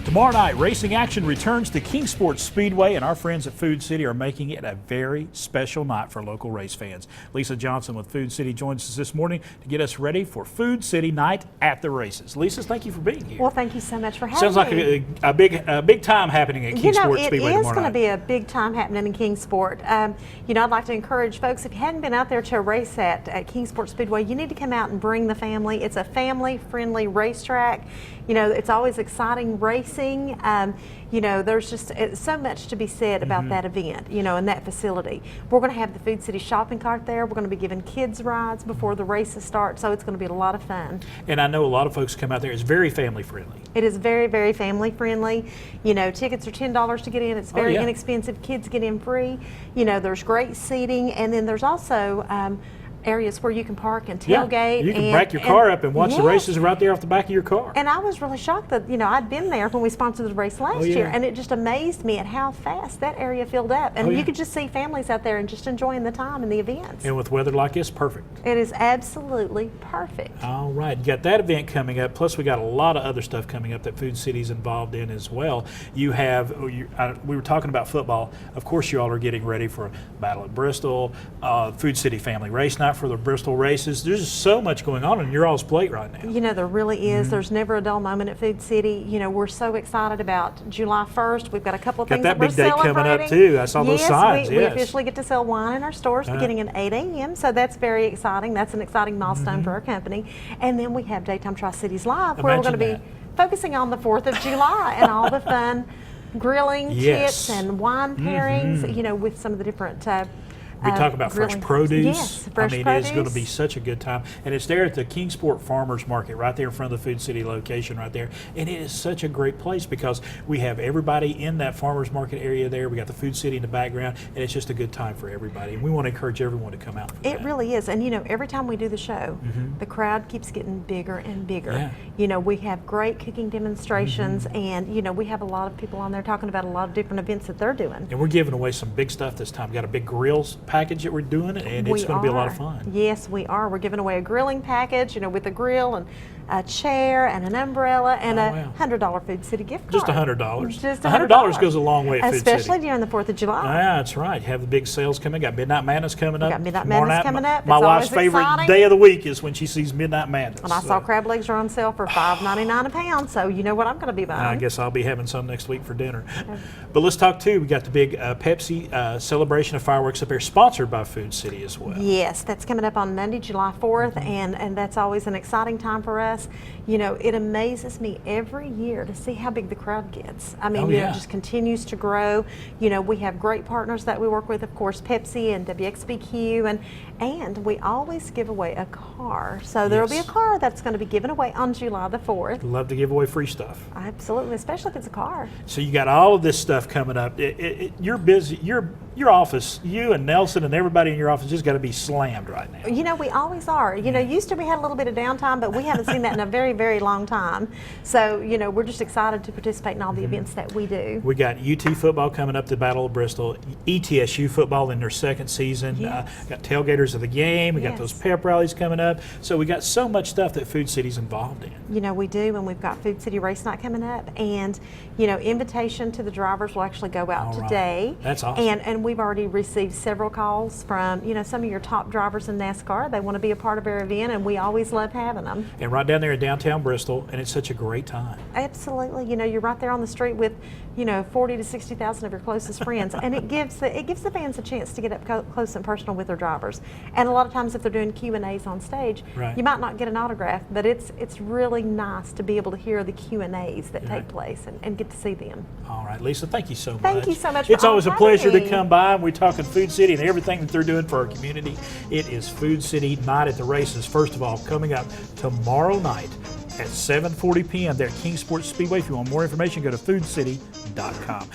Tomorrow night, racing action returns to Kingsport Speedway, and our friends at Food City are making it a very special night for local race fans. Lisa Johnson with Food City joins us this morning to get us ready for Food City night at the races. Lisa, thank you for being here. Well, thank you so much for having me. Sounds like a big time happening at Kingsport Speedway tomorrow night. It is going to be a big time happening in Kingsport. I'd like to encourage folks, if you hadn't been out there to a race at Kingsport Speedway, you need to come out and bring the family. It's a family-friendly racetrack. It's always exciting racing. There's just so much to be said about that event, and that facility. We're going to have the Food City shopping cart there. We're going to be giving kids rides before the races start, so it's going to be a lot of fun. And I know a lot of folks come out there. It's very family-friendly. It is very, very family-friendly. Tickets are $10 to get in. It's very inexpensive. Kids get in free. There's great seating, and then there's also areas where you can park and tailgate. You can back your car up and watch the races right there off the back of your car. And I was really shocked that, I'd been there when we sponsored the race last year, and it just amazed me at how fast that area filled up. And you could just see families out there and just enjoying the time and the events. And with weather like this, perfect. It is absolutely perfect. All right, you got that event coming up, plus we got a lot of other stuff coming up that Food City's involved in as well. You have, we were talking about football. Of course, you all are getting ready for Battle at Bristol, Food City Family Race Night for the Bristol races. There's just so much going on in your all's plate right now. There really is. There's never a dull moment at Food City. We're so excited about July 1st. We've got a couple of things that we're celebrating. Got that big day coming up too. I saw those signs. We officially get to sell wine in our stores beginning at 8 a.m. So that's very exciting. That's an exciting milestone for our company. And then we have Daytime Tri-Cities Live, where we're going to be focusing on the 4th of July and all the fun grilling kits and wine pairings, with some of the different we talk about fresh produce. Yes, fresh produce. It's going to be such a good time. And it's there at the Kingsport Farmers Market, right there in front of the Food City location right there. And it is such a great place because we have everybody in that farmers market area there. We got the Food City in the background, and it's just a good time for everybody. And we want to encourage everyone to come out for It really is. And, every time we do the show, the crowd keeps getting bigger and bigger. We have great cooking demonstrations, and, we have a lot of people on there talking about a lot of different events that they're doing. And we're giving away some big stuff this time. Got a big grills package that we're doing, and it's going to be a lot of fun. Yes, we are. We're giving away a grilling package, with a grill and a chair and an umbrella and a $100 Food City gift card. Just $100. Just $100 goes a long way at Food City. Especially during the 4th of July. Yeah, that's right. You have the big sales coming. Got Midnight Madness coming up. Got Midnight Madness coming up. My wife's favorite day of the week is when she sees Midnight Madness. And I saw crab legs are on sale for $5.99 a pound, so you know what I'm going to be buying. I guess I'll be having some next week for dinner. But let's talk too. We got the big Pepsi celebration of fireworks up there, sponsored by Food City as well. Yes, that's coming up on Monday, July 4th, and that's always an exciting time for us. It amazes me every year to see how big the crowd gets. I mean, it just continues to grow. We have great partners that we work with, of course, Pepsi and WXBQ, and we always give away a car. So there will be a car that's going to be given away on July the 4th. Love to give away free stuff. Absolutely, especially if it's a car. So you got all of this stuff coming up. You're busy. Your office, you and Nelson and everybody in your office just got to be slammed right now. We always are. Used to we had a little bit of downtime, but we haven't seen that in a very, very long time. So, we're just excited to participate in all the events that we do. We got UT football coming up to Battle of Bristol, ETSU football in their second season. Got tailgaters of the game. We got those pep rallies coming up. So we got so much stuff that Food City's involved in. We do, and we've got Food City Race Night coming up, and invitation to the drivers will actually go out today. That's awesome. And we've already received several calls from some of your top drivers in NASCAR. They want to be a part of our event, and we always love having them. And right down there in downtown Bristol, and it's such a great time. Absolutely. You're right there on the street with 40 to 60,000 of your closest friends, and it gives the fans a chance to get up close and personal with their drivers. And a lot of times, if they're doing Q&As on stage, you might not get an autograph, but it's really nice to be able to hear the Q&As that take place and get to see them. All right, Lisa, thank you so much. Thank you so much. It's always a pleasure to come by. We're talking Food City and everything that they're doing for our community. It is Food City Night at the Races. First of all, coming up tomorrow night at 7:40 p.m. there at Kingsport Speedway. If you want more information, go to foodcity.com.